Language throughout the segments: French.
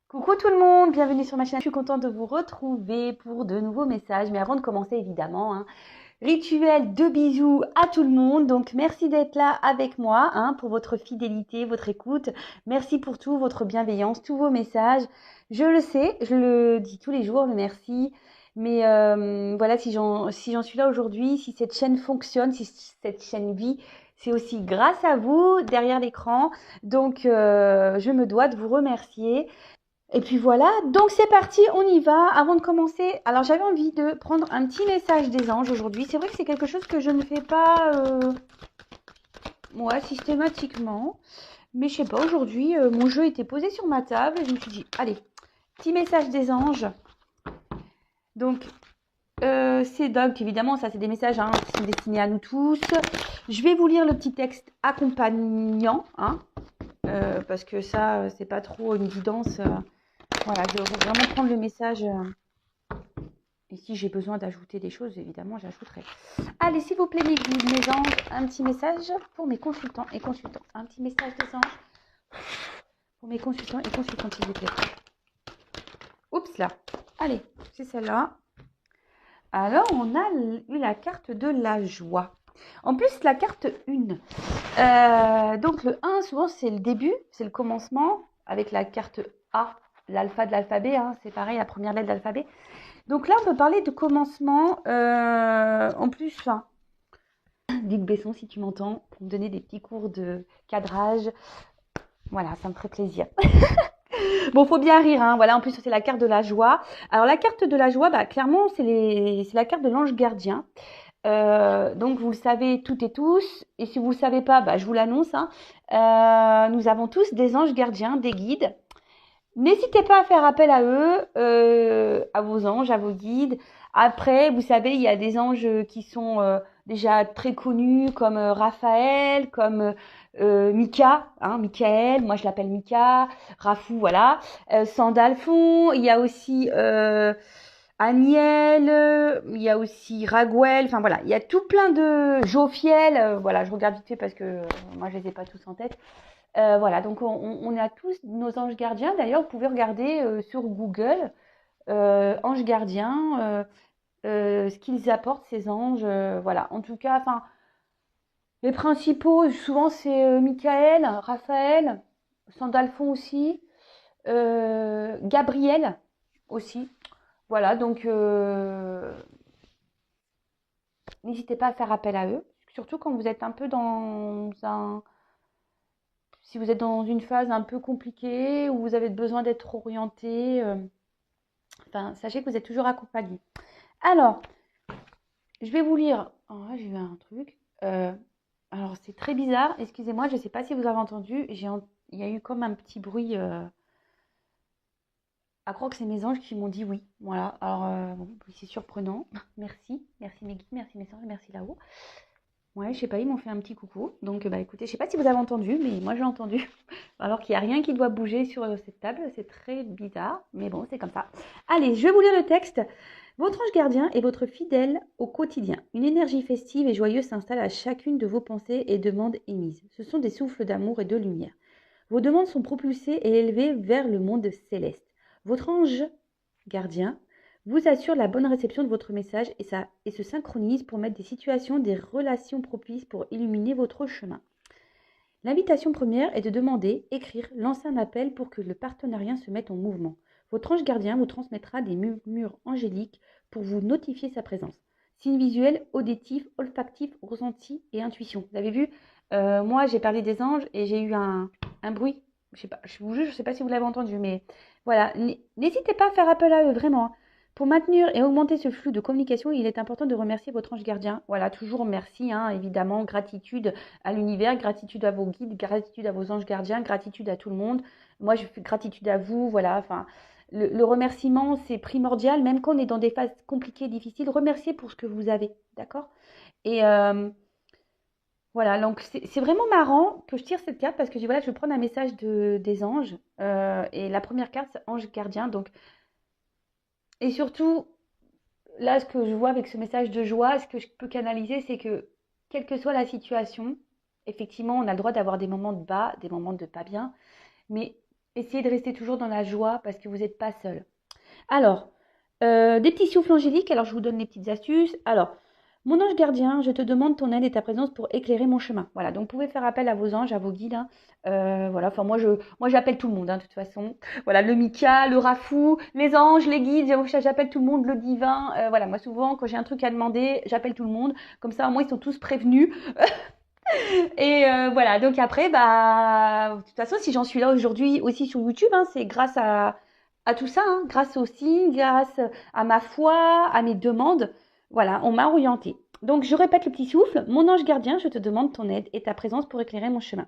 Coucou tout le monde, bienvenue sur ma chaîne. Je suis contente de vous retrouver pour de nouveaux messages. Mais avant de commencer, évidemment, rituel de bisous à tout le monde. Donc, merci d'être là avec moi pour votre fidélité, votre écoute. Merci pour tout, votre bienveillance, tous vos messages. Je le sais, je le dis tous les jours, le merci. Mais voilà, si j'en suis là aujourd'hui, si cette chaîne fonctionne, si cette chaîne vit, c'est aussi grâce à vous derrière l'écran. Donc, je me dois de vous remercier. Et puis voilà, donc c'est parti, on y va. Avant de commencer, alors j'avais envie de prendre un petit message des anges aujourd'hui. C'est vrai que c'est quelque chose que je ne fais pas systématiquement. Mais je sais pas, aujourd'hui, mon jeu était posé sur ma table et je me suis dit, allez, petit message des anges. Donc, évidemment, ça c'est des messages qui sont destinés à nous tous. Je vais vous lire le petit texte accompagnant, parce que ça, c'est pas trop une évidence. Voilà, je vais vraiment prendre le message. Et si j'ai besoin d'ajouter des choses, évidemment, j'ajouterai. Allez, s'il vous plaît, mes guides, mes anges, un petit message pour mes consultants et consultantes. Un petit message des anges pour mes consultants et consultantes, s'il vous plaît. Oups, là. Allez, c'est celle-là. Alors, on a eu la carte de la joie. En plus, la carte 1. Donc, le 1, souvent, c'est le début, c'est le commencement, avec la carte A, l'alpha de l'alphabet. C'est pareil, la première lettre de l'alphabet. Donc là, on peut parler de commencement. En plus, Luc Besson, si tu m'entends, pour me donner des petits cours de cadrage. Voilà, ça me ferait plaisir. Bon, faut bien rire, Voilà, en plus, c'est la carte de la joie. Alors, la carte de la joie, clairement, c'est la carte de l'ange gardien. Donc, vous le savez toutes et tous. Et si vous ne le savez pas, je vous l'annonce. Nous avons tous des anges gardiens, des guides. N'hésitez pas à faire appel à eux, à vos anges, à vos guides. Après, vous savez, il y a des anges qui sont déjà très connus, comme Raphaël, comme Mika, Michael, moi je l'appelle Mika, Rafou, voilà. Sandalphon, il y a aussi Aniel, il y a aussi Raguel, enfin voilà, il y a tout plein de Jophiel, voilà, je regarde vite fait parce que moi je les ai pas tous en tête. Voilà, donc on a tous nos anges gardiens. D'ailleurs, vous pouvez regarder sur Google anges gardiens, ce qu'ils apportent ces anges. Voilà, en tout cas, les principaux, souvent c'est Michael, Raphaël, Sandalphon aussi, Gabriel aussi. Voilà, donc n'hésitez pas à faire appel à eux, surtout quand vous êtes un peu si vous êtes dans une phase un peu compliquée où vous avez besoin d'être orienté. Sachez que vous êtes toujours accompagné. Alors, je vais vous lire. Oh, j'ai vu un truc. Alors, c'est très bizarre. Excusez-moi, je ne sais pas si vous avez entendu. Il y a eu comme un petit bruit. À croire que c'est mes anges qui m'ont dit oui. Voilà. Alors, bon, c'est surprenant. Merci. Merci mes guides, merci mes anges, merci là-haut. Ouais, je sais pas, ils m'ont fait un petit coucou. Donc, écoutez, je sais pas si vous avez entendu, mais moi j'ai entendu. Alors qu'il n'y a rien qui doit bouger sur cette table. C'est très bizarre, mais bon, c'est comme ça. Allez, je vais vous lire le texte. Votre ange gardien est votre fidèle au quotidien. Une énergie festive et joyeuse s'installe à chacune de vos pensées et demandes émises. Ce sont des souffles d'amour et de lumière. Vos demandes sont propulsées et élevées vers le monde céleste. Votre ange gardien vous assure la bonne réception de votre message et se synchronise pour mettre des situations, des relations propices pour illuminer votre chemin. L'invitation première est de demander, écrire, lancer un appel pour que le partenariat se mette en mouvement. Votre ange gardien vous transmettra des murmures angéliques pour vous notifier sa présence. Signes visuels, auditifs, olfactifs, ressentis et intuition. Vous avez vu, moi j'ai parlé des anges et j'ai eu un bruit. Je sais pas, je vous jure, je ne sais pas si vous l'avez entendu, mais voilà. N'hésitez pas à faire appel à eux, vraiment. Pour maintenir et augmenter ce flux de communication, il est important de remercier votre ange gardien. Voilà, toujours merci, évidemment, gratitude à l'univers, gratitude à vos guides, gratitude à vos anges gardiens, gratitude à tout le monde. Moi, je fais gratitude à vous, voilà. Le remerciement, c'est primordial, même quand on est dans des phases compliquées, difficiles. Remerciez pour ce que vous avez, d'accord? Et voilà, donc c'est vraiment marrant que je tire cette carte parce que voilà, je vais prendre un message des anges. Et la première carte, c'est ange gardien. Donc, et surtout, là, ce que je vois avec ce message de joie, ce que je peux canaliser, c'est que, quelle que soit la situation, effectivement, on a le droit d'avoir des moments de bas, des moments de pas bien, mais essayez de rester toujours dans la joie parce que vous n'êtes pas seul. Alors, des petits souffles angéliques. Alors, je vous donne les petites astuces. Alors, mon ange gardien, je te demande ton aide et ta présence pour éclairer mon chemin. Voilà, donc vous pouvez faire appel à vos anges, à vos guides. Hein. Voilà, enfin moi j'appelle tout le monde, hein, de toute façon. Voilà, le Mika, le Rafou, les anges, les guides, j'appelle tout le monde, le divin. Voilà, moi souvent quand j'ai un truc à demander, j'appelle tout le monde. Comme ça, au moins ils sont tous prévenus. Et voilà, donc après, bah, de toute façon, si j'en suis là aujourd'hui aussi sur YouTube, hein, c'est grâce à tout ça, hein, grâce aux signes, grâce à ma foi, à mes demandes. Voilà, on m'a orienté. Donc, je répète le petit souffle. Mon ange gardien, je te demande ton aide et ta présence pour éclairer mon chemin.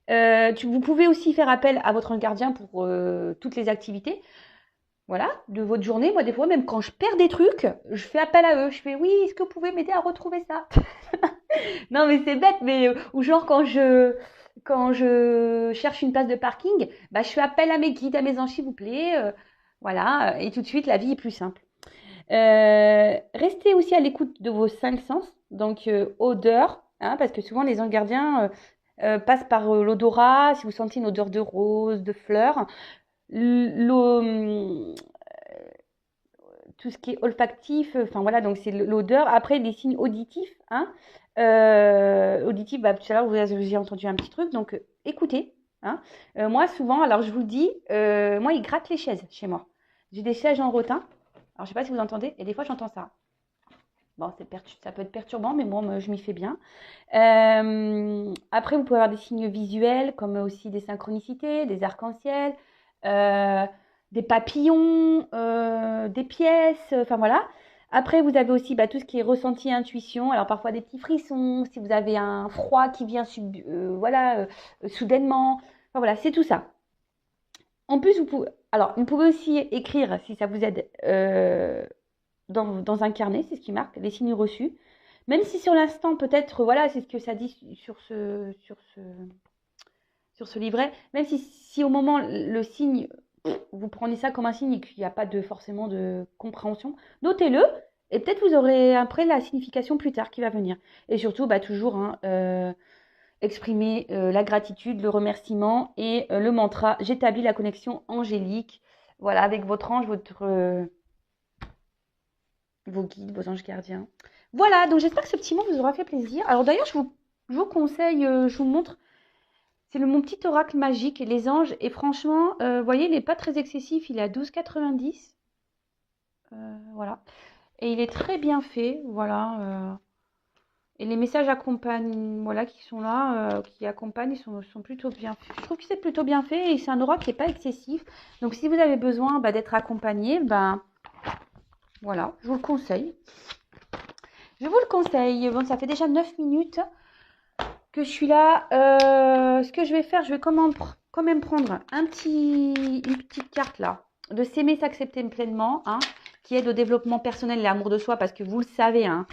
Vous pouvez aussi faire appel à votre ange gardien pour toutes les activités. Voilà, de votre journée. Moi, des fois, même quand je perds des trucs, je fais appel à eux. Je fais, oui, est-ce que vous pouvez m'aider à retrouver ça? Non, mais c'est bête, mais ou genre quand je cherche une place de parking, bah, je fais appel à mes guides, à mes anges, s'il vous plaît. Voilà, et tout de suite, la vie est plus simple. Restez aussi à l'écoute de vos 5 sens, donc odeur, hein, parce que souvent les anges gardiens passent par l'odorat. Si vous sentez une odeur de rose, de fleurs, tout ce qui est olfactif, enfin voilà, donc c'est l'odeur. Après, les signes auditifs, hein. Auditifs, bah, tout à l'heure, vous avez entendu un petit truc, donc écoutez. Hein. Moi, souvent, alors je vous le dis, moi, ils grattent les chaises chez moi. J'ai des chaises en rotin. Alors, je ne sais pas si vous entendez, et des fois, j'entends ça. Bon, ça peut être perturbant, mais moi, je m'y fais bien. Après, vous pouvez avoir des signes visuels, comme aussi des synchronicités, des arcs-en-ciel, des papillons, des pièces, enfin voilà. Après, vous avez aussi tout ce qui est ressenti, intuition. Alors, parfois des petits frissons, si vous avez un froid qui vient soudainement. Enfin voilà, c'est tout ça. En plus, vous pouvez aussi écrire, si ça vous aide, dans un carnet, c'est ce qui marque, les signes reçus. Même si sur l'instant, peut-être, voilà, c'est ce que ça dit sur ce livret. Même si au moment, le signe, vous prenez ça comme un signe et qu'il n'y a pas forcément de compréhension, notez-le. Et peut-être vous aurez après la signification plus tard qui va venir. Et surtout, toujours, hein, exprimer la gratitude, le remerciement et le mantra. J'établis la connexion angélique. Voilà, avec votre ange, vos guides, vos anges gardiens. Voilà, donc j'espère que ce petit mot vous aura fait plaisir. Alors d'ailleurs, je vous conseille, je vous montre, c'est mon petit oracle magique, les anges. Et franchement, vous voyez, il n'est pas très excessif, il est à 12,90. Voilà. Et il est très bien fait, voilà. Et les messages accompagnent, voilà, qui sont là, qui accompagnent, ils sont plutôt bien faits. Je trouve que c'est plutôt bien fait et c'est un oracle qui n'est pas excessif. Donc si vous avez besoin d'être accompagné, voilà, je vous le conseille. Je vous le conseille. Bon, ça fait déjà 9 minutes que je suis là. Ce que je vais faire, je vais quand même prendre une petite carte là, de s'aimer, s'accepter pleinement, hein, qui aide au développement personnel et l'amour de soi, parce que vous le savez, hein,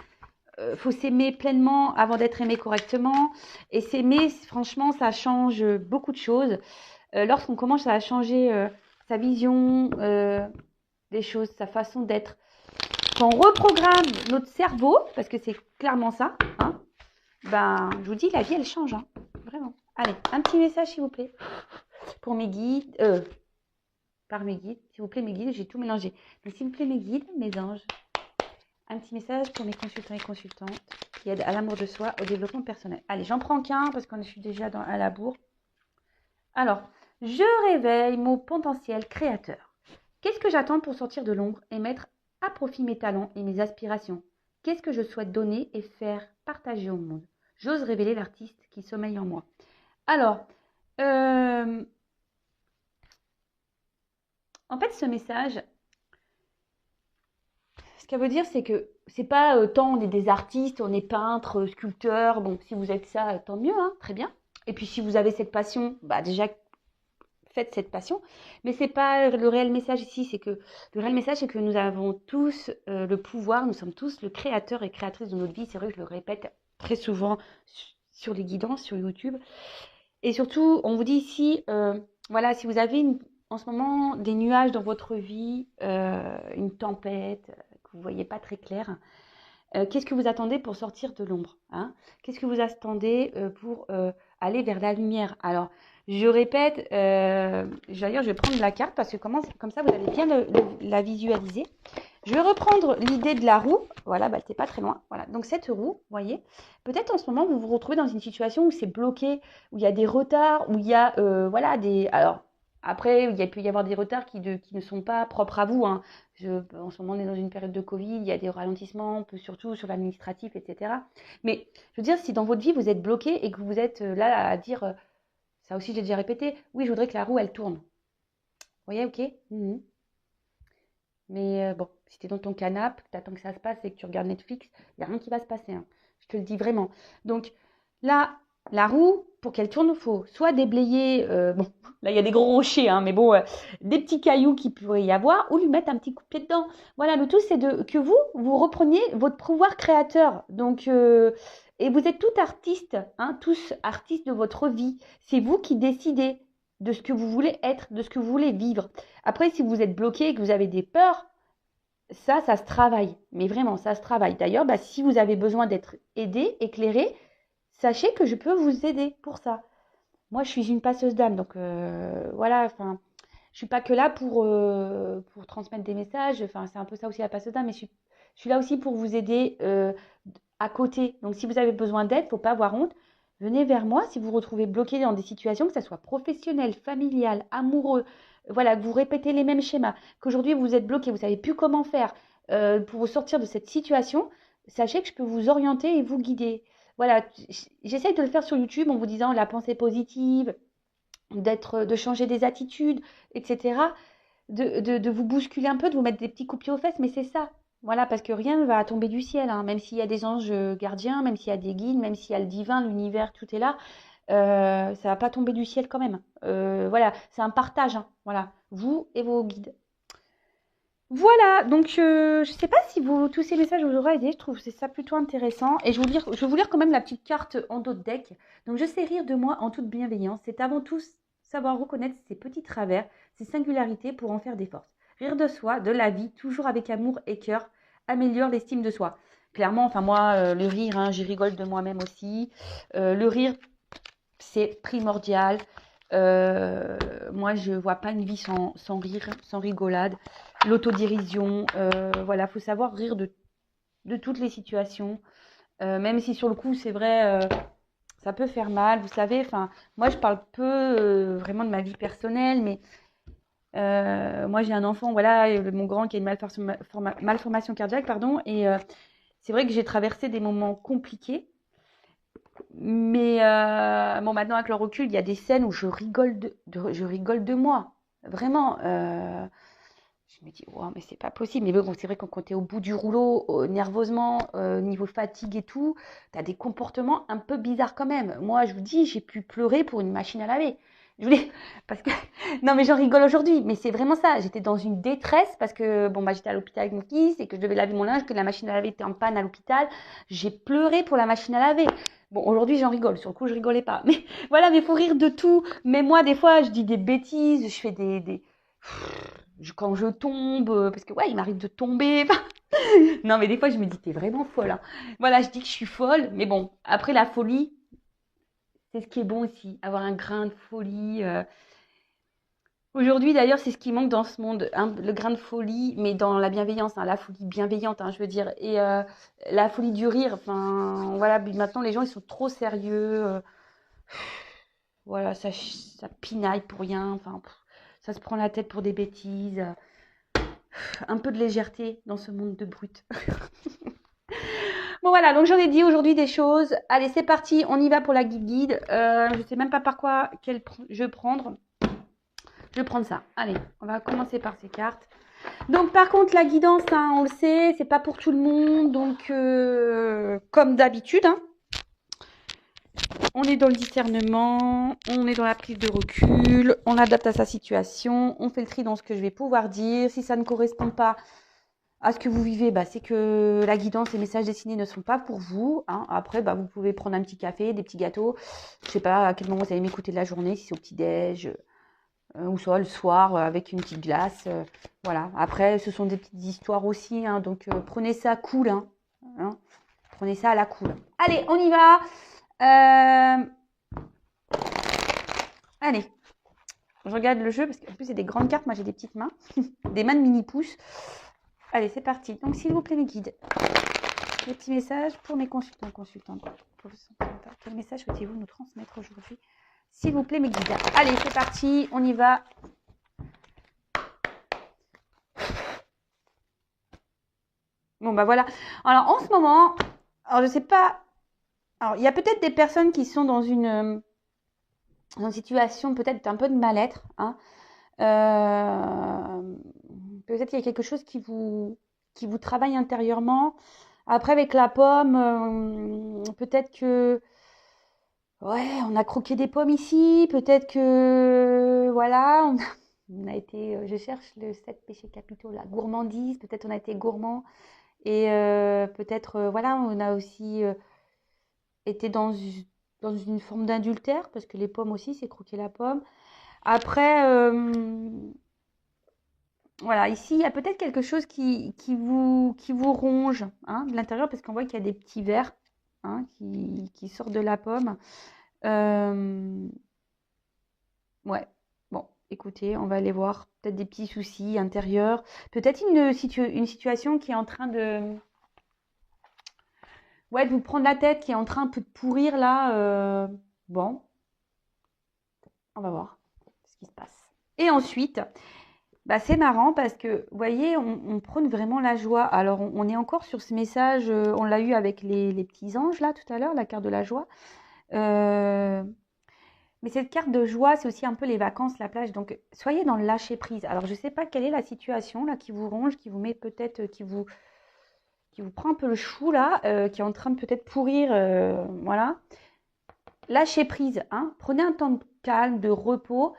faut s'aimer pleinement avant d'être aimé correctement. Et s'aimer, franchement, ça change beaucoup de choses. Lorsqu'on commence à changer sa vision des choses, sa façon d'être, quand on reprogramme notre cerveau, parce que c'est clairement ça, hein, je vous dis, la vie, elle change, hein, vraiment. Allez, un petit message, s'il vous plaît, pour mes guides, par mes guides, s'il vous plaît, mes guides, j'ai tout mélangé. Donc, s'il vous plaît, mes guides, mes anges, un petit message pour mes consultants et consultantes qui aident à l'amour de soi, au développement personnel. Allez, j'en prends qu'un parce que je suis déjà à la bourre. Alors, je réveille mon potentiel créateur. Qu'est-ce que j'attends pour sortir de l'ombre et mettre à profit mes talents et mes aspirations? Qu'est-ce que je souhaite donner et faire partager au monde? J'ose révéler l'artiste qui sommeille en moi. Alors, en fait, ce message, ce qu'elle veut dire, c'est que c'est pas tant on est des artistes, on est peintres, sculpteurs. Bon, si vous êtes ça, tant mieux, hein, très bien. Et puis si vous avez cette passion, déjà faites cette passion. Mais c'est pas le réel message ici, c'est que le réel message, c'est que nous avons tous le pouvoir, nous sommes tous le créateur et créatrice de notre vie. C'est vrai que je le répète très souvent sur les guidances, sur YouTube. Et surtout, on vous dit ici, voilà, si vous avez en ce moment des nuages dans votre vie, une tempête, que vous ne voyez pas très clair, qu'est-ce que vous attendez pour sortir de l'ombre, hein? Qu'est-ce que vous attendez pour aller vers la lumière? Alors, Je répète, d'ailleurs, je vais prendre la carte parce que comme ça, vous allez bien la visualiser. Je vais reprendre l'idée de la roue. Voilà, bah, t'es pas très loin. Voilà, donc cette roue, vous voyez, peut-être en ce moment, vous vous retrouvez dans une situation où c'est bloqué, où il y a des retards, où il y a, voilà, des... Alors, après, il peut y avoir des retards qui ne sont pas propres à vous, hein. En ce moment, on est dans une période de Covid, il y a des ralentissements, surtout sur l'administratif, etc. Mais je veux dire, si dans votre vie, vous êtes bloqué et que vous êtes là à dire, ça aussi, j'ai déjà répété, oui, je voudrais que la roue, elle tourne. Vous voyez, ok. Mais bon, si tu es dans ton canapé, que tu attends que ça se passe et que tu regardes Netflix, il n'y a rien qui va se passer, hein. Je te le dis vraiment. Donc là, la roue, pour qu'elle tourne, il faut soit déblayer, bon, là il y a des gros rochers, hein, mais bon, des petits cailloux qui pourraient y avoir, ou lui mettre un petit coup de pied dedans. Voilà, le tout c'est que vous repreniez votre pouvoir créateur. Donc, et vous êtes tous artistes, hein, tous artistes de votre vie. C'est vous qui décidez de ce que vous voulez être, de ce que vous voulez vivre. Après, si vous êtes bloqué et que vous avez des peurs, ça se travaille. Mais vraiment, ça se travaille. D'ailleurs, bah, si vous avez besoin d'être aidé, éclairé, sachez que je peux vous aider pour ça. Moi, je suis une passeuse d'âme, donc voilà. Enfin, je suis pas que là pour transmettre des messages. Enfin, c'est un peu ça aussi la passeuse d'âme, mais je suis là aussi pour vous aider à côté. Donc, si vous avez besoin d'aide, faut pas avoir honte. Venez vers moi si vous vous retrouvez bloqué dans des situations, que ce soit professionnel, familial, amoureux, voilà, que vous répétez les mêmes schémas, qu'aujourd'hui vous êtes bloqué, vous ne savez plus comment faire pour vous sortir de cette situation, sachez que je peux vous orienter et vous guider. Voilà, j'essaye de le faire sur YouTube en vous disant la pensée positive, de changer des attitudes, etc. De vous bousculer un peu, de vous mettre des petits coups de pied aux fesses, mais c'est ça. Voilà, parce que rien ne va tomber du ciel, hein. Même s'il y a des anges gardiens, même s'il y a des guides, même s'il y a le divin, l'univers, tout est là, ça va pas tomber du ciel quand même. Voilà, c'est un partage, hein. Voilà, vous et vos guides. Voilà, donc je ne sais pas si tous ces messages vous auraient aidé, je trouve ça plutôt intéressant. Et je vais vous lire quand même la petite carte en dos de deck. Donc je sais rire de moi en toute bienveillance, c'est avant tout savoir reconnaître ses petits travers, ses singularités pour en faire des forces. Rire de soi, de la vie, toujours avec amour et cœur, améliore l'estime de soi. Clairement, enfin moi, le rire, hein, j'y rigole de moi-même aussi. Le rire, c'est primordial. Moi, je vois pas une vie sans rire, sans rigolade. L'autodérision, voilà, faut savoir rire de toutes les situations. Même si sur le coup, c'est vrai, ça peut faire mal, vous savez. Enfin, moi, je parle peu vraiment de ma vie personnelle, mais moi, j'ai un enfant, voilà, mon grand qui a une malformation cardiaque, pardon, et c'est vrai que j'ai traversé des moments compliqués. Mais bon, maintenant avec le recul, il y a des scènes où je rigole je rigole de moi. Vraiment. Je me dis, wow, mais c'est pas possible. Mais bon, c'est vrai que quand tu es au bout du rouleau, nerveusement, niveau fatigue et tout, tu as des comportements un peu bizarres quand même. Moi, je vous dis, j'ai pu pleurer pour une machine à laver. Je voulais, parce que, non, mais j'en rigole aujourd'hui, mais c'est vraiment ça. J'étais dans une détresse parce que, bon, bah, j'étais à l'hôpital avec mon fils et que je devais laver mon linge, que la machine à laver était en panne à l'hôpital. J'ai pleuré pour la machine à laver. Bon, aujourd'hui, j'en rigole. Sur le coup, je rigolais pas. Mais voilà, mais faut rire de tout. Mais moi, des fois, je dis des bêtises, je fais quand je tombe, parce que ouais, il m'arrive de tomber. Non, mais des fois, je me dis, t'es vraiment folle, hein. Voilà, je dis que je suis folle, mais bon, après la folie, c'est ce qui est bon aussi, avoir un grain de folie. Aujourd'hui, d'ailleurs, c'est ce qui manque dans ce monde, hein, le grain de folie, mais dans la bienveillance, hein, la folie bienveillante, hein, je veux dire, et la folie du rire. Enfin, voilà, maintenant, les gens, ils sont trop sérieux. Voilà, ça pinaille pour rien. Enfin, ça se prend la tête pour des bêtises. Un peu de légèreté dans ce monde de brutes. Bon voilà, donc j'en ai dit aujourd'hui des choses. Allez, c'est parti, on y va pour la guide. Je ne sais même pas par quoi je vais prendre. Je vais prendre ça. Allez, on va commencer par ces cartes. Donc par contre, la guidance, hein, on le sait, c'est pas pour tout le monde. Donc comme d'habitude, hein, on est dans le discernement, on est dans la prise de recul, on adapte à sa situation, on fait le tri dans ce que je vais pouvoir dire. Si ça ne correspond pas à ce que vous vivez, bah, c'est que la guidance, les messages dessinés ne sont pas pour vous, hein. Après, bah, vous pouvez prendre un petit café, des petits gâteaux. Je sais pas à quel moment vous allez m'écouter de la journée, si c'est au petit-déj ou soit le soir avec une petite glace. Voilà. Après, ce sont des petites histoires aussi, hein, donc prenez ça cool. Hein. Prenez ça à la cool. Allez, on y va. Allez, je regarde le jeu parce qu'en plus, c'est des grandes cartes. Moi, j'ai des petites mains, des mains de mini-pouces. Allez, c'est parti. Donc, s'il vous plaît, mes guides, les petits messages pour mes consultants, consultantes. Quel message souhaitez-vous nous transmettre aujourd'hui? S'il vous plaît, mes guides. Allez, c'est parti. On y va. Bon, bah voilà. Alors, en ce moment, alors je sais pas. Alors, il y a peut-être des personnes qui sont dans une situation peut-être un peu de mal-être. Hein. Peut-être qu'il y a quelque chose qui vous travaille intérieurement. Après, avec la pomme, peut-être que ouais, on a croqué des pommes ici. Peut-être que voilà, on a été. Je cherche le 7 péchés capitaux, la gourmandise. Peut-être on a été gourmand. Et peut-être, voilà, on a aussi été dans une forme d'adultère, parce que les pommes aussi, c'est croquer la pomme. Après, voilà, ici, il y a peut-être quelque chose qui vous ronge hein, de l'intérieur, parce qu'on voit qu'il y a des petits vers hein, qui sortent de la pomme. Ouais, bon, écoutez, on va aller voir. Peut-être des petits soucis intérieurs. Peut-être une situation qui est en train de vous prendre la tête, qui est en train un peu de pourrir là. Bon, on va voir ce qui se passe. Et ensuite, bah, c'est marrant parce que, vous voyez, on prône vraiment la joie. Alors, on est encore sur ce message, on l'a eu avec les petits anges là tout à l'heure, la carte de la joie. Mais cette carte de joie, c'est aussi un peu les vacances, la plage. Donc, soyez dans le lâcher prise. Alors, je ne sais pas quelle est la situation là qui vous ronge, qui vous met peut-être, qui vous prend un peu le chou là, qui est en train de peut-être pourrir, voilà. Lâchez prise, hein. Prenez un temps de calme, de repos.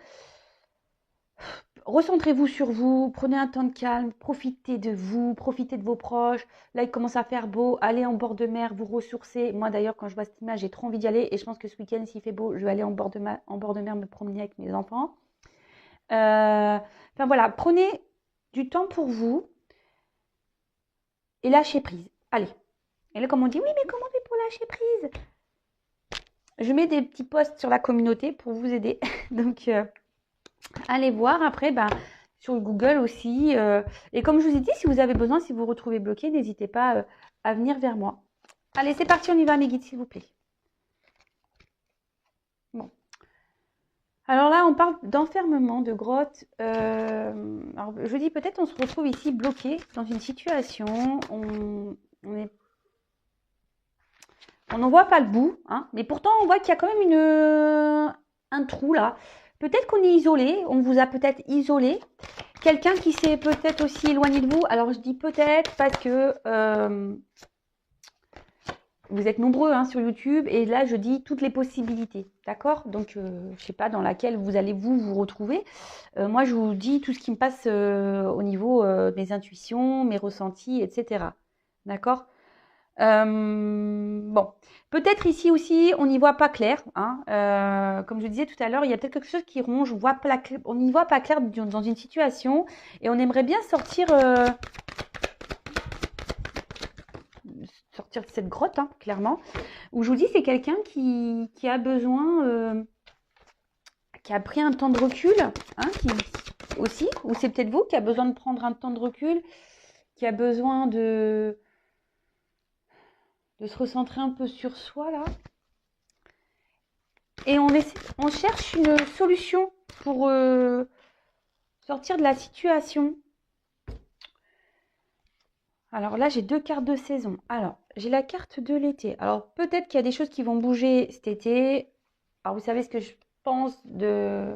Recentrez-vous sur vous, prenez un temps de calme, profitez de vous, profitez de vos proches. Là, il commence à faire beau, allez en bord de mer, vous ressourcer. Moi, d'ailleurs, quand je vois cette image, j'ai trop envie d'y aller. Et je pense que ce week-end, s'il fait beau, je vais aller en bord de mer me promener avec mes enfants. Enfin voilà, prenez du temps pour vous et lâchez prise. Allez. Et là, comme on dit, oui, mais comment on fait pour lâcher prise? Je mets des petits posts sur la communauté pour vous aider. Donc, allez voir après, sur Google aussi. Et comme je vous ai dit, si vous avez besoin, si vous vous retrouvez bloqué, n'hésitez pas à venir vers moi. Allez, c'est parti, on y va, mes guides, s'il vous plaît. Bon. Alors là, on parle d'enfermement, de grotte. Alors, je dis peut-être on se retrouve ici bloqué dans une situation. On n'en voit pas le bout, hein, mais pourtant on voit qu'il y a quand même un trou là. Peut-être qu'on est isolé, on vous a peut-être isolé. Quelqu'un qui s'est peut-être aussi éloigné de vous. Alors je dis peut-être parce que vous êtes nombreux hein, sur YouTube et là je dis toutes les possibilités, d'accord? Donc je ne sais pas dans laquelle vous allez vous retrouver. Moi je vous dis tout ce qui me passe au niveau de mes intuitions, mes ressentis, etc. D'accord? Bon, peut-être ici aussi, on n'y voit pas clair. Hein. Comme je disais tout à l'heure, il y a peut-être quelque chose qui ronge. On n'y voit pas clair dans une situation et on aimerait bien sortir de cette grotte, hein, clairement. Où je vous dis, c'est quelqu'un qui a besoin, qui a pris un temps de recul, hein, aussi, ou c'est peut-être vous qui a besoin de prendre un temps de recul, qui a besoin de se recentrer un peu sur soi là. Et on cherche une solution pour sortir de la situation. Alors là, j'ai deux cartes de saison. Alors, j'ai la carte de l'été. Alors, peut-être qu'il y a des choses qui vont bouger cet été. Alors, vous savez ce que je pense de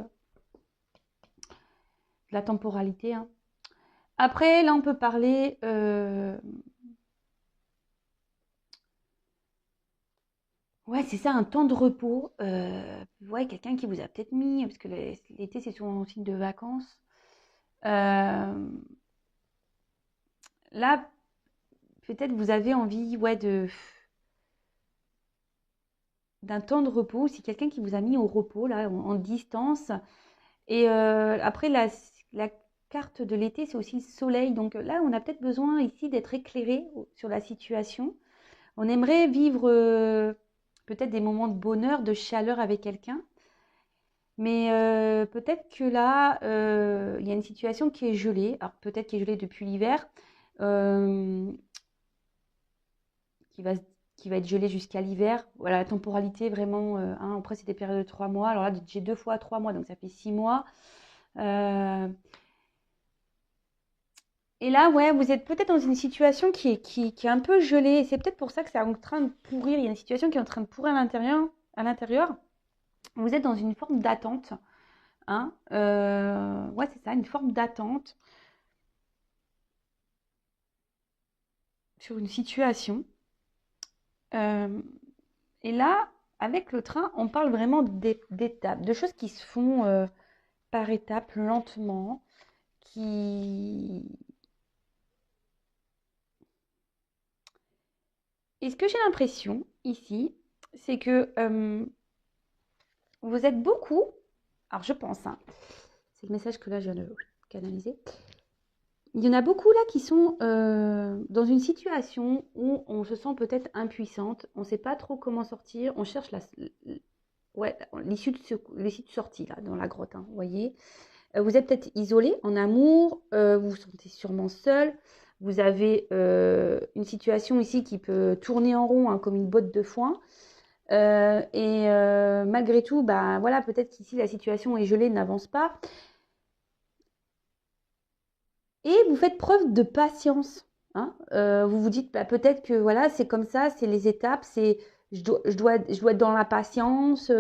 la temporalité. Hein. Après, là, on peut parler... Ouais, c'est ça, un temps de repos. Ouais, quelqu'un qui vous a peut-être mis, parce que l'été, c'est souvent un signe de vacances. Là, peut-être vous avez envie, ouais, d'un temps de repos. C'est quelqu'un qui vous a mis au repos, là, en distance. Et après, la carte de l'été, c'est aussi le soleil. Donc là, on a peut-être besoin ici d'être éclairé sur la situation. On aimerait vivre peut-être des moments de bonheur, de chaleur avec quelqu'un. Mais peut-être que là, il y a une situation qui est gelée. Alors peut-être qui est gelée depuis l'hiver, euh, qui va, qui va être gelée jusqu'à l'hiver. Voilà, la temporalité vraiment. Hein, après, c'est des périodes de 3 mois. Alors là, j'ai 2 fois 3 mois, donc ça fait 6 mois. Euh, et là, ouais, vous êtes peut-être dans une situation qui est un peu gelée. Et c'est peut-être pour ça que c'est en train de pourrir. Il y a une situation qui est en train de pourrir à l'intérieur. À l'intérieur. Vous êtes dans une forme d'attente. Hein, ouais, c'est ça, une forme d'attente sur une situation. Euh, et là, avec le train, on parle vraiment d'étapes, de choses qui se font par étapes, lentement, qui... Et ce que j'ai l'impression ici, c'est que vous êtes beaucoup, alors je pense, hein, c'est le message que là je viens de canaliser, il y en a beaucoup là qui sont dans une situation où on se sent peut-être impuissante, on ne sait pas trop comment sortir, on cherche ouais, l'issue de sortie là, dans la grotte, hein, vous voyez. Vous êtes peut-être isolé en amour, vous vous sentez sûrement seul, vous avez une situation ici qui peut tourner en rond, hein, comme une botte de foin. Malgré tout, bah, voilà, peut-être qu'ici la situation est gelée, n'avance pas. Et vous faites preuve de patience. Hein. Vous vous dites, bah, peut-être que voilà, c'est comme ça, c'est les étapes, je dois être dans la patience.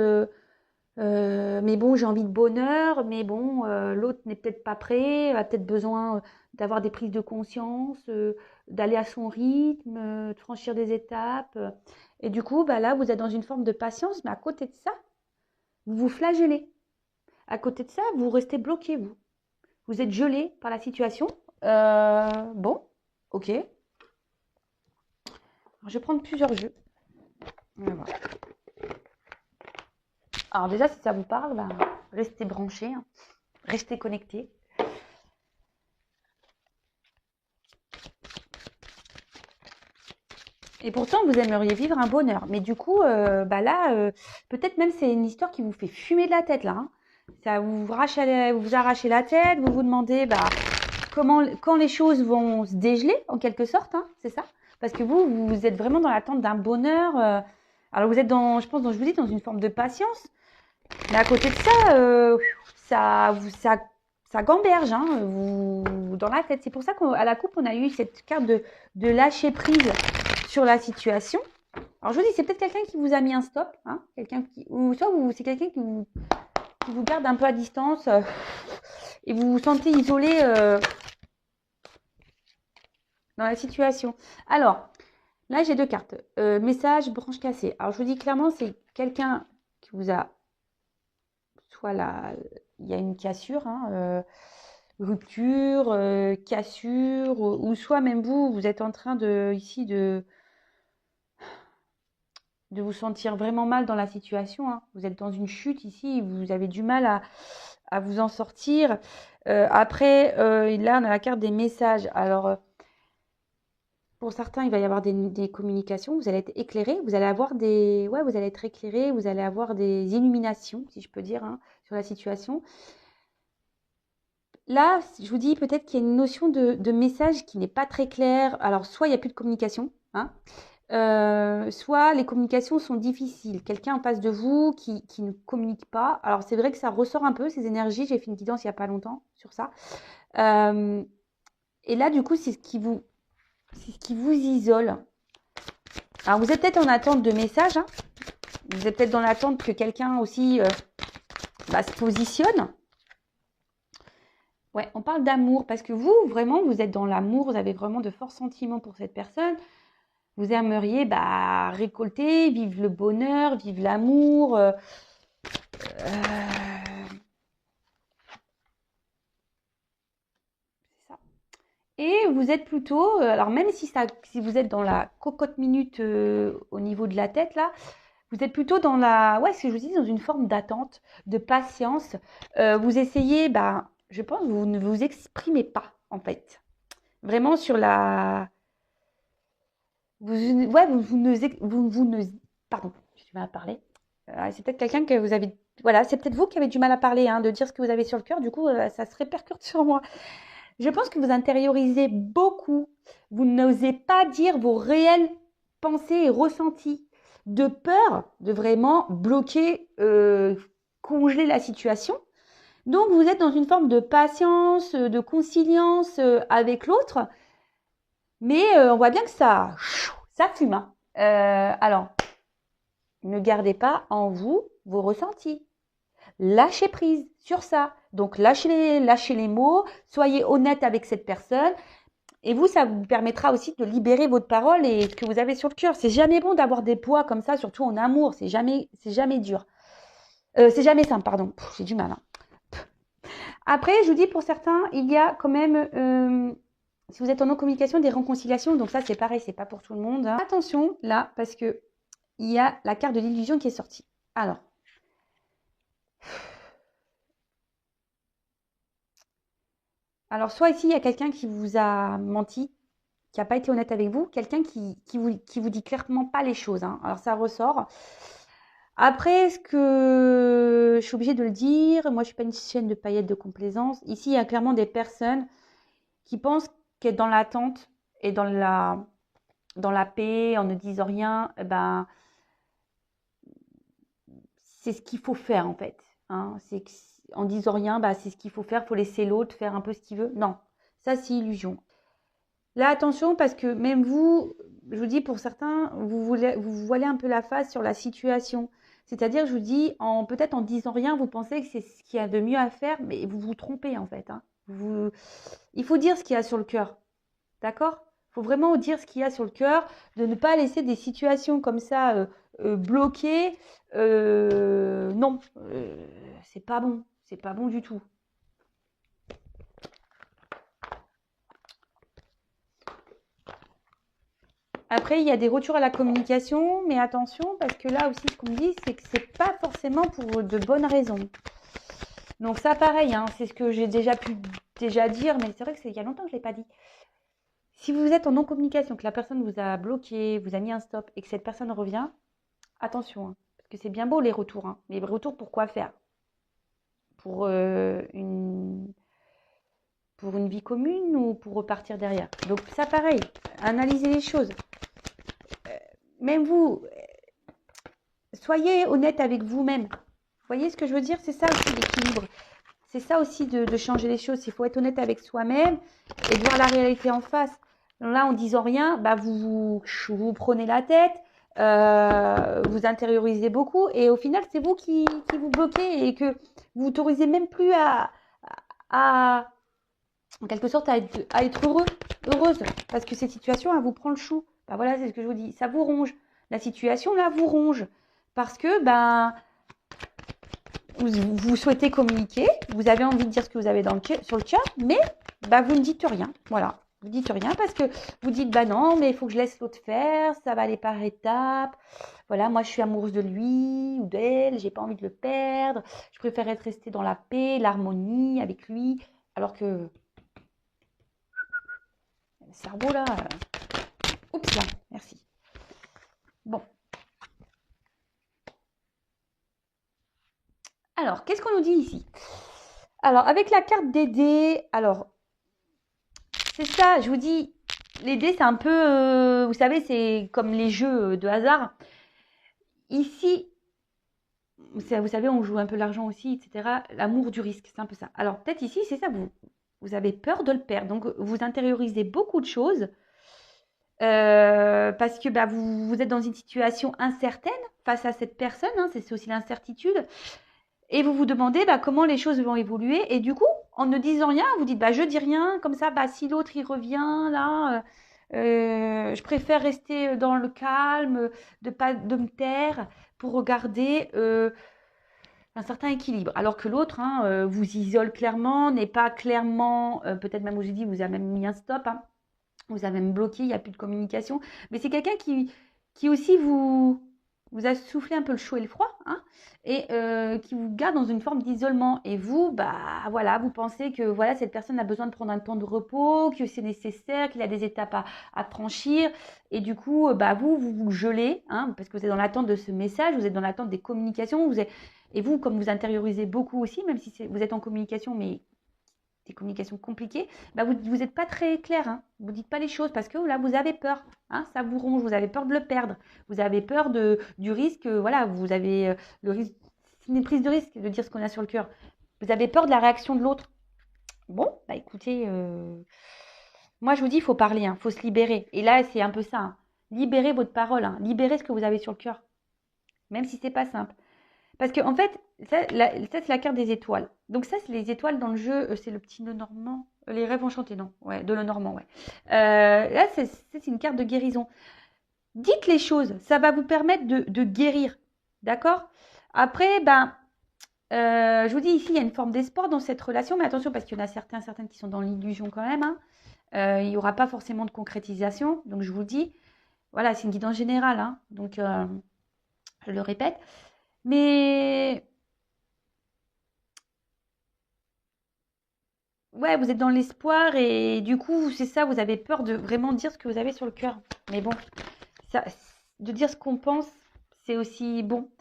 Mais bon, j'ai envie de bonheur, mais bon, l'autre n'est peut-être pas prêt, a peut-être besoin d'avoir des prises de conscience, d'aller à son rythme, de franchir des étapes. Et du coup, bah là, vous êtes dans une forme de patience, mais à côté de ça, vous vous flagellez. À côté de ça, vous restez bloqué, vous. Vous êtes gelé par la situation. Bon, ok. Alors, je vais prendre plusieurs jeux. On va voir. Alors déjà, si ça vous parle, bah, restez branchés, hein. Restez connectés. Et pourtant, vous aimeriez vivre un bonheur. Mais du coup, bah là, peut-être même c'est une histoire qui vous fait fumer de la tête là. Hein. Ça vous arrachez la tête, vous vous demandez bah, quand les choses vont se dégeler en quelque sorte, hein, c'est ça. Parce que vous êtes vraiment dans l'attente d'un bonheur. Alors vous êtes je pense, je vous dis, dans une forme de patience. Mais à côté de ça, ça gamberge hein, dans la tête. C'est pour ça qu'à la coupe, on a eu cette carte de lâcher prise sur la situation. Alors je vous dis, c'est peut-être quelqu'un qui vous a mis un stop, hein, ou soit c'est quelqu'un qui vous garde un peu à distance et vous vous sentez isolé dans la situation. Alors, là j'ai 2 cartes. Message, branche cassée. Alors je vous dis clairement, c'est quelqu'un qui vous a soit il y a une cassure, hein, rupture, cassure, ou soit même vous êtes en train ici de vous sentir vraiment mal dans la situation. Hein. Vous êtes dans une chute ici, vous avez du mal à vous en sortir. Après, là, on a la carte des messages. Alors, pour certains, il va y avoir des communications, vous allez être éclairé, vous allez avoir ouais, vous allez être éclairé, vous allez avoir des illuminations, si je peux dire, hein, sur la situation. Là, je vous dis peut-être qu'il y a une notion de message qui n'est pas très claire. Alors, soit il n'y a plus de communication, hein, soit les communications sont difficiles. Quelqu'un en face de vous qui ne communique pas. Alors, c'est vrai que ça ressort un peu, ces énergies. J'ai fait une guidance il n'y a pas longtemps sur ça. Et là, du coup, c'est ce qui vous isole. Alors, vous êtes peut-être en attente de messages. Hein. Vous êtes peut-être dans l'attente que quelqu'un aussi se positionne. Ouais, on parle d'amour parce que vous, vraiment, vous êtes dans l'amour, vous avez vraiment de forts sentiments pour cette personne. Vous aimeriez récolter, vivre le bonheur, vivre l'amour. C'est ça. Et vous êtes plutôt, alors même si vous êtes dans la cocotte minute au niveau de la tête là, vous êtes plutôt dans ce que je vous dis, dans une forme d'attente, de patience. Vous essayez, je pense, vous ne vous exprimez pas en fait. Vraiment sur pardon, je vais mal parler. C'est peut-être quelqu'un que vous avez voilà, c'est peut-être vous qui avez du mal à parler, hein, de dire ce que vous avez sur le cœur. Du coup, ça se répercute sur moi. Je pense que vous intériorisez beaucoup. Vous n'osez pas dire vos réelles pensées et ressentis, de peur de vraiment bloquer, congeler la situation. Donc, vous êtes dans une forme de patience, de conciliance avec l'autre, mais on voit bien que ça fume, hein. Alors, ne gardez pas en vous vos ressentis. Lâchez prise sur ça. Donc, lâchez les mots, soyez honnête avec cette personne. Et vous, ça vous permettra aussi de libérer votre parole et ce que vous avez sur le cœur. C'est jamais bon d'avoir des poids comme ça, surtout en amour. C'est jamais dur. C'est jamais simple, pardon. J'ai du mal, hein. Après, je vous dis, pour certains, il y a quand même, si vous êtes en non-communication, des réconciliations. Donc ça, c'est pareil, c'est pas pour tout le monde, hein. Attention, là, parce que il y a la carte de l'illusion qui est sortie. Alors, soit ici, il y a quelqu'un qui vous a menti, qui n'a pas été honnête avec vous, quelqu'un qui vous dit clairement pas les choses, hein. Alors, ça ressort. Après, est-ce que je suis obligée de le dire? Moi, je suis pas une chaîne de paillettes de complaisance. Ici, il y a clairement des personnes qui pensent qu'être dans l'attente et dans la paix, en ne disant rien, ben, c'est ce qu'il faut faire en fait, hein. C'est que, en disant rien, bah, c'est ce qu'il faut faire. Il faut laisser l'autre faire un peu ce qu'il veut. Non, ça c'est illusion. Là, attention, parce que même vous, je vous dis, pour certains, vous voilez un peu la face sur la situation. C'est-à-dire, je vous dis, peut-être en disant rien, vous pensez que c'est ce qu'il y a de mieux à faire, mais vous vous trompez en fait, hein. Il faut dire ce qu'il y a sur le cœur. D'accord? Il faut vraiment dire ce qu'il y a sur le cœur, de ne pas laisser des situations comme ça bloquées. Non, c'est pas bon. C'est pas bon du tout. Après, il y a des retours à la communication, mais attention, parce que là aussi, ce qu'on me dit, c'est que c'est pas forcément pour de bonnes raisons. Donc ça, pareil, hein, c'est ce que j'ai déjà pu dire, mais c'est vrai que c'est il y a longtemps que je ne l'ai pas dit. Si vous êtes en non-communication, que la personne vous a bloqué, vous a mis un stop, et que cette personne revient, attention, hein, parce que c'est bien beau les retours, hein, mais les retours pour quoi faire? Pour une vie commune ou pour repartir derrière? Donc ça, pareil, analysez les choses. Même vous, soyez honnête avec vous-même. Vous voyez ce que je veux dire? C'est ça aussi l'équilibre. C'est ça aussi de changer les choses. Il faut être honnête avec soi-même et de voir la réalité en face. Là, en disant rien, bah vous prenez la tête, vous intériorisez beaucoup et au final, c'est vous qui vous bloquez et que vous autorisez même plus à en quelque sorte, à être heureuse. Parce que cette situation, elle vous prend le chou. Ben voilà, c'est ce que je vous dis. Ça vous ronge. La situation, là, vous ronge. Parce que, ben, vous souhaitez communiquer, vous avez envie de dire ce que vous avez sur le cœur, mais ben, vous ne dites rien. Voilà. Vous ne dites rien parce que vous dites, bah non, mais il faut que je laisse l'autre faire, ça va aller par étapes. Voilà, moi je suis amoureuse de lui ou d'elle, j'ai pas envie de le perdre. Je préfère être restée dans la paix, l'harmonie avec lui. Alors que le cerveau là. Oups là, merci. Bon. Alors, qu'est-ce qu'on nous dit ici? Alors, avec la carte des dés, alors, c'est ça, je vous dis, les dés, c'est un peu, vous savez, c'est comme les jeux de hasard. Ici, vous savez, on joue un peu l'argent aussi, etc. L'amour du risque, c'est un peu ça. Alors, peut-être ici, c'est ça, vous avez peur de le perdre. Donc, vous intériorisez beaucoup de choses parce que bah, vous êtes dans une situation incertaine face à cette personne, hein, c'est aussi l'incertitude. Et vous vous demandez bah, comment les choses vont évoluer. Et du coup, en ne disant rien, vous dites bah, je dis rien, comme ça, bah, si l'autre il revient là, je préfère rester dans le calme, de me taire pour regarder un certain équilibre. Alors que l'autre vous isole clairement, n'est pas clairement, peut-être même où j'ai dit, vous avez même mis un stop, hein, vous avez même bloqué, il n'y a plus de communication. Mais c'est quelqu'un qui aussi vous a soufflé un peu le chaud et le froid, hein, et qui vous garde dans une forme d'isolement. Et vous, bah voilà, vous pensez que voilà, cette personne a besoin de prendre un temps de repos, que c'est nécessaire, qu'il a des étapes à franchir. Et du coup, bah vous gelez, hein, parce que vous êtes dans l'attente de ce message, vous êtes dans l'attente des communications, Et vous, comme vous intériorisez beaucoup aussi, même si vous êtes en communication, mais des communications compliquées, bah vous n'êtes pas très clair. Hein. Vous ne dites pas les choses parce que là, vous avez peur. Hein, ça vous ronge, vous avez peur de le perdre. Vous avez peur du risque. Voilà, vous avez le risque. C'est une prise de risque de dire ce qu'on a sur le cœur. Vous avez peur de la réaction de l'autre. Bon, bah écoutez, moi je vous dis, il faut parler, il faut se libérer. Et là, c'est un peu ça. Hein. Libérez votre parole, libérez ce que vous avez sur le cœur. Même si c'est pas simple. Parce qu'en fait, ça c'est la carte des étoiles. Donc ça, c'est les étoiles dans le jeu, c'est le petit nœud normand. Les rêves enchantés, non. Ouais, de le normand, ouais. Là, c'est une carte de guérison. Dites les choses, ça va vous permettre de guérir. D'accord? Après, je vous dis ici, il y a une forme d'espoir dans cette relation, mais attention, parce qu'il y en a certaines qui sont dans l'illusion quand même. Hein. Il n'y aura pas forcément de concrétisation. Donc je vous dis, voilà, c'est une guidance générale. Hein. Donc, je le répète. Mais ouais, vous êtes dans l'espoir et du coup, c'est ça, vous avez peur de vraiment dire ce que vous avez sur le cœur. Mais bon, ça, de dire ce qu'on pense, c'est aussi bon.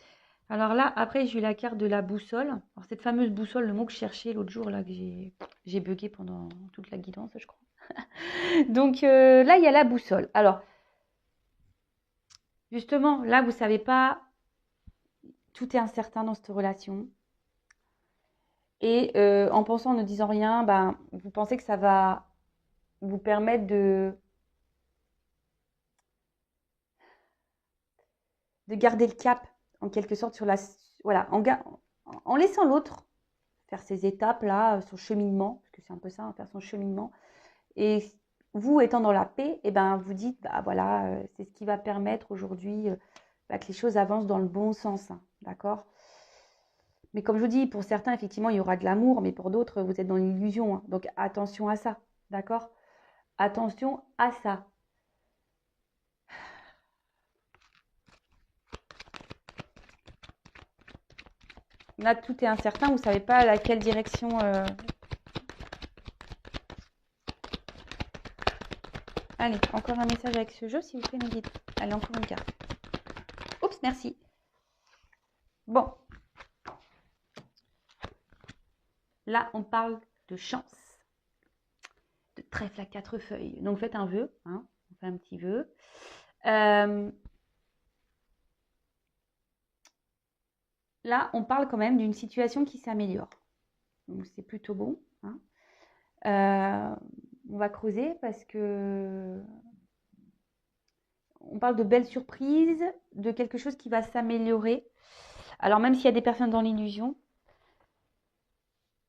Alors là, après, j'ai eu la carte de la boussole. Alors cette fameuse boussole, le mot que je cherchais l'autre jour, là, que j'ai bugué pendant toute la guidance, je crois. Donc là, il y a la boussole. Alors, justement, là, vous savez pas, tout est incertain dans cette relation. Et en pensant, en ne disant rien, vous pensez que ça va vous permettre de garder le cap, en quelque sorte, sur la... Voilà, en laissant l'autre faire ses étapes-là, son cheminement, parce que c'est un peu ça, faire son cheminement. Et vous, étant dans la paix, vous dites, voilà, c'est ce qui va permettre aujourd'hui que les choses avancent dans le bon sens, hein, d'accord ? Mais comme je vous dis, pour certains, effectivement, il y aura de l'amour, mais pour d'autres, vous êtes dans l'illusion. Hein. Donc, attention à ça, d'accord ? Attention à ça. Là, tout est incertain, vous ne savez pas à quelle direction... Allez, encore un message avec ce jeu, s'il vous plaît, mes guides. Allez, encore une carte. Oups, merci. Bon. Là, on parle de chance. De trèfle à 4 feuilles. Donc, faites un vœu. Hein. On fait un petit vœu. Là, on parle quand même d'une situation qui s'améliore. Donc, c'est plutôt bon. Hein. On va creuser parce que on parle de belles surprises, de quelque chose qui va s'améliorer. Alors, même s'il y a des personnes dans l'illusion,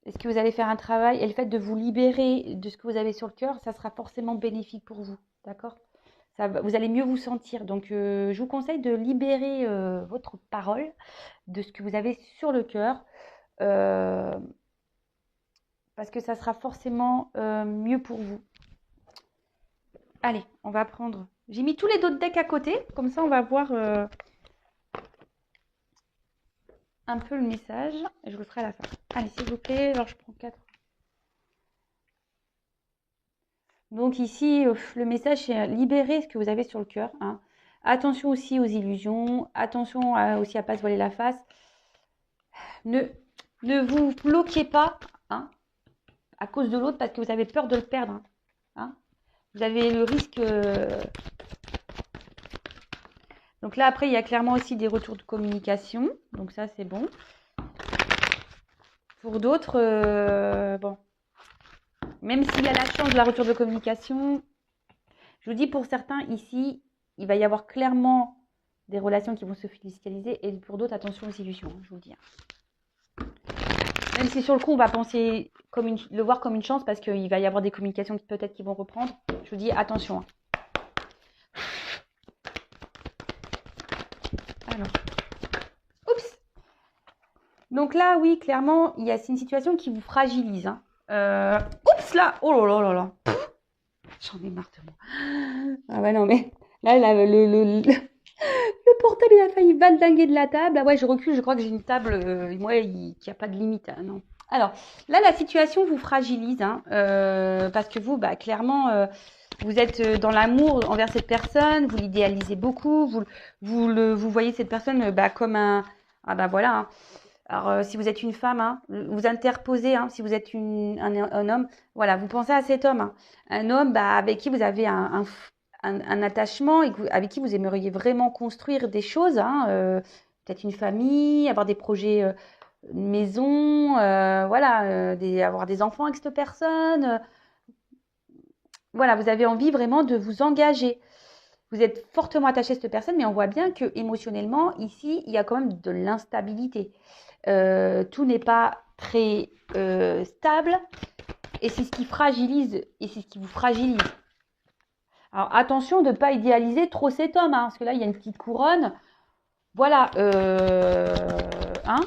est-ce que vous allez faire un travail et le fait de vous libérer de ce que vous avez sur le cœur, ça sera forcément bénéfique pour vous. D'accord ? Vous allez mieux vous sentir. Donc, je vous conseille de libérer votre parole de ce que vous avez sur le cœur. Parce que ça sera forcément mieux pour vous. Allez, on va prendre... J'ai mis tous les autres decks à côté. Comme ça, on va voir un peu le message. Je vous le ferai à la fin. Allez, s'il vous plaît. Alors, je prends 4. Donc ici, le message, c'est libérer ce que vous avez sur le cœur. Hein. Attention aussi aux illusions. Attention aussi à ne pas se voiler la face. Ne vous bloquez pas à cause de l'autre parce que vous avez peur de le perdre. Hein. Vous avez le risque... Donc là, après, il y a clairement aussi des retours de communication. Donc ça, c'est bon. Pour d'autres, bon... Même s'il y a la chance de la rupture de communication, je vous dis pour certains ici, il va y avoir clairement des relations qui vont se fiscaliser et pour d'autres, attention aux illusions, je vous le dis. Même si sur le coup, on va penser le voir comme une chance parce qu'il va y avoir des communications peut-être qui vont reprendre, je vous dis attention. Alors. Oups. Donc là, oui, clairement, c'est une situation qui vous fragilise. Hein. Oups là. Oh là là là là. J'en ai marre de moi. Ah ouais, non, mais là, le portable, il a failli valdinguer de la table. Ah ouais, je recule, je crois que j'ai une table, qui a pas de limite. Hein, non. Alors, là, la situation vous fragilise, hein, parce que vous, clairement, vous êtes dans l'amour envers cette personne, vous l'idéalisez beaucoup, vous voyez cette personne comme un... Ah voilà, hein, Alors, si vous êtes une femme, hein, vous interposez, hein, si vous êtes un homme, voilà, vous pensez à cet homme, hein. Un homme bah, avec qui vous avez un attachement et avec qui vous aimeriez vraiment construire des choses, hein, peut-être une famille, avoir des projets, une maison, voilà, avoir des enfants avec cette personne. Voilà, vous avez envie vraiment de vous engager. Vous êtes fortement attaché à cette personne, mais on voit bien que émotionnellement, ici, il y a quand même de l'instabilité. Tout n'est pas très stable et c'est ce qui fragilise et c'est ce qui vous fragilise. Alors attention de ne pas idéaliser trop cet homme, hein, parce que là, il y a une petite couronne. Voilà. Hein,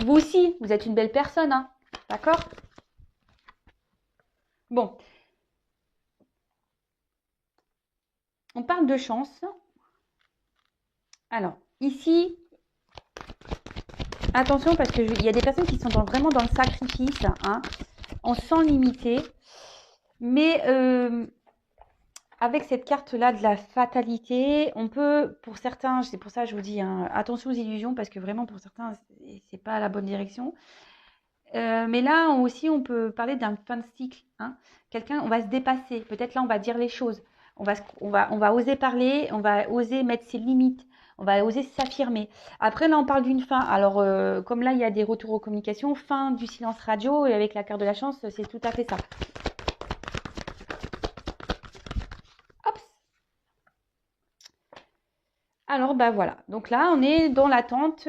vous aussi, vous êtes une belle personne. Hein, d'accord? Bon. On parle de chance. Alors, ici, attention parce qu'il y a des personnes qui sont vraiment dans le sacrifice, hein, en sans limiter. Mais avec cette carte-là de la fatalité, on peut, pour certains, c'est pour ça que je vous dis, hein, attention aux illusions, parce que vraiment pour certains, c'est pas la bonne direction. Mais là aussi, on peut parler d'un fin de cycle. Hein. Quelqu'un, on va se dépasser. Peut-être là, on va dire les choses. On va oser parler, on va oser mettre ses limites. On va oser s'affirmer. Après, là, on parle d'une fin. Alors, comme là, il y a des retours aux communications, fin du silence radio, et avec la carte de la chance, c'est tout à fait ça. Hop. Alors, bah voilà. Donc là, on est dans l'attente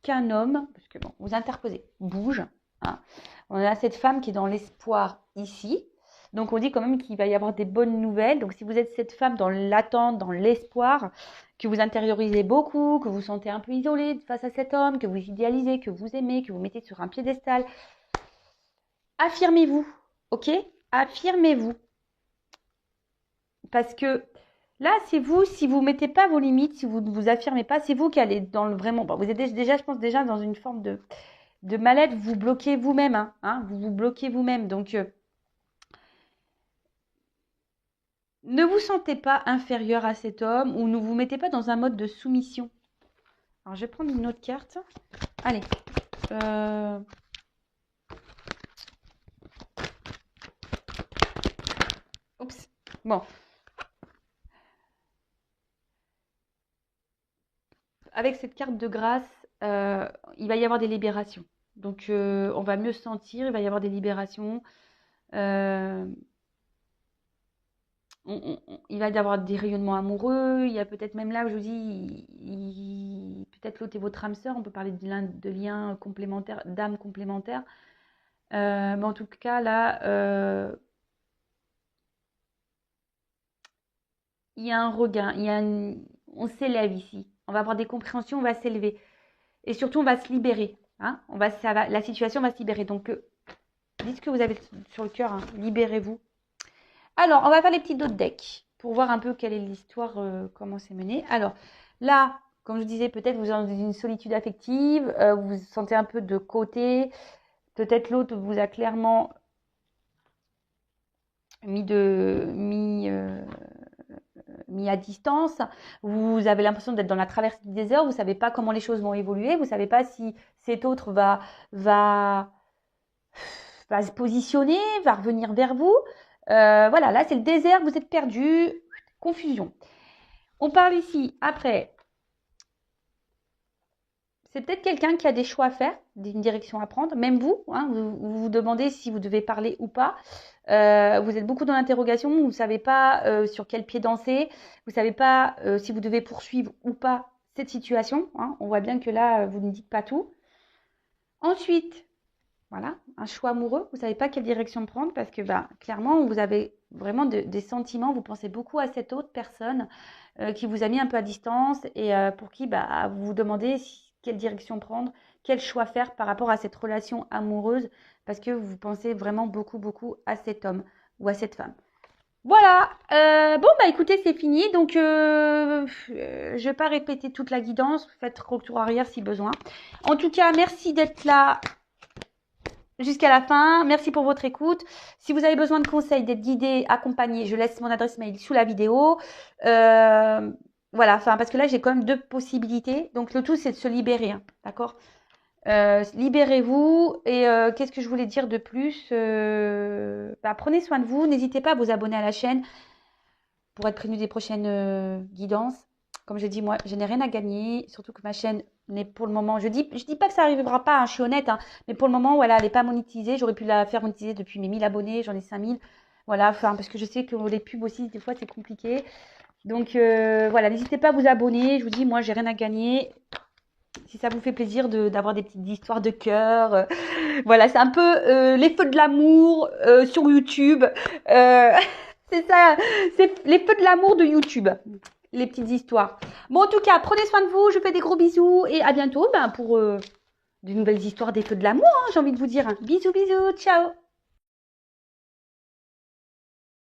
qu'un homme, parce que bon, vous interposez, bouge. Hein. On a cette femme qui est dans l'espoir ici. Donc, on dit quand même qu'il va y avoir des bonnes nouvelles. Donc, si vous êtes cette femme dans l'attente, dans l'espoir, que vous intériorisez beaucoup, que vous vous sentez un peu isolé face à cet homme, que vous idéalisez, que vous aimez, que vous mettez sur un piédestal, affirmez-vous, ok? Affirmez-vous. Parce que là, c'est vous, si vous ne mettez pas vos limites, si vous ne vous affirmez pas, c'est vous qui allez dans le vraiment. Bon, vous êtes déjà, je pense, déjà dans une forme de mal-être, vous bloquez vous-même, hein, vous vous bloquez vous-même. Donc, ne vous sentez pas inférieur à cet homme ou ne vous mettez pas dans un mode de soumission. Alors, je vais prendre une autre carte. Allez. Oups. Bon. Avec cette carte de grâce, il va y avoir des libérations. Donc, on va mieux se sentir, il va y avoir des libérations. Il va y avoir des rayonnements amoureux. Il y a peut-être même là où je vous dis, peut-être l'autre est votre âme sœur. On peut parler de liens complémentaires, d'âmes complémentaires. Mais en tout cas, là, il y a un regain. On s'élève ici. On va avoir des compréhensions, on va s'élever. Et surtout, on va se libérer. Hein, la situation va se libérer. Donc, dites ce que vous avez sur le cœur. Hein, libérez-vous. Alors, on va faire les petits dos de deck pour voir un peu quelle est l'histoire, comment c'est mené. Alors, là, comme je disais, peut-être vous êtes dans une solitude affective, vous vous sentez un peu de côté. Peut-être l'autre vous a clairement mis à distance. Vous avez l'impression d'être dans la traversée du désert. Vous ne savez pas comment les choses vont évoluer. Vous ne savez pas si cet autre va se positionner, va revenir vers vous. Voilà, là, c'est le désert, vous êtes perdu, confusion. On parle ici, après, c'est peut-être quelqu'un qui a des choix à faire, une direction à prendre, même vous, hein, vous vous demandez si vous devez parler ou pas. Vous êtes beaucoup dans l'interrogation, vous ne savez pas sur quel pied danser, vous ne savez pas si vous devez poursuivre ou pas cette situation. Hein. On voit bien que là, vous ne dites pas tout. Ensuite, voilà, un choix amoureux, vous ne savez pas quelle direction prendre parce que clairement, vous avez vraiment des sentiments, vous pensez beaucoup à cette autre personne qui vous a mis un peu à distance et pour qui vous vous demandez quelle direction prendre, quel choix faire par rapport à cette relation amoureuse parce que vous pensez vraiment beaucoup, beaucoup à cet homme ou à cette femme. Voilà, bon écoutez, c'est fini, donc je ne vais pas répéter toute la guidance, faites retour arrière si besoin. En tout cas, merci d'être là jusqu'à la fin. Merci pour votre écoute. Si vous avez besoin de conseils, d'être guidé, accompagné, je laisse mon adresse mail sous la vidéo. voilà, enfin, parce que là, j'ai quand même deux possibilités. Donc, le tout, c'est de se libérer, hein, d'accord? Libérez-vous. Et qu'est-ce que je voulais dire de plus? Prenez soin de vous. N'hésitez pas à vous abonner à la chaîne pour être prévenu des prochaines guidances. Comme je dis, moi, je n'ai rien à gagner. Surtout que ma chaîne n'est pour le moment... Je dis pas que ça n'arrivera pas, hein, je suis honnête. Hein, mais pour le moment, voilà, elle n'est pas monétisée. J'aurais pu la faire monétiser depuis mes 1000 abonnés. J'en ai 5000. Voilà, enfin, parce que je sais que les pubs aussi, des fois, c'est compliqué. Donc, voilà, n'hésitez pas à vous abonner. Je vous dis, moi, j'ai rien à gagner. Si ça vous fait plaisir d'avoir des petites histoires de cœur. Voilà, c'est un peu les feux de l'amour sur YouTube. C'est ça, c'est les feux de l'amour de YouTube. Les petites histoires. Bon, en tout cas, prenez soin de vous. Je vous fais des gros bisous. Et à bientôt pour de nouvelles histoires des feux de l'amour, hein, j'ai envie de vous dire. Bisous, bisous. Ciao.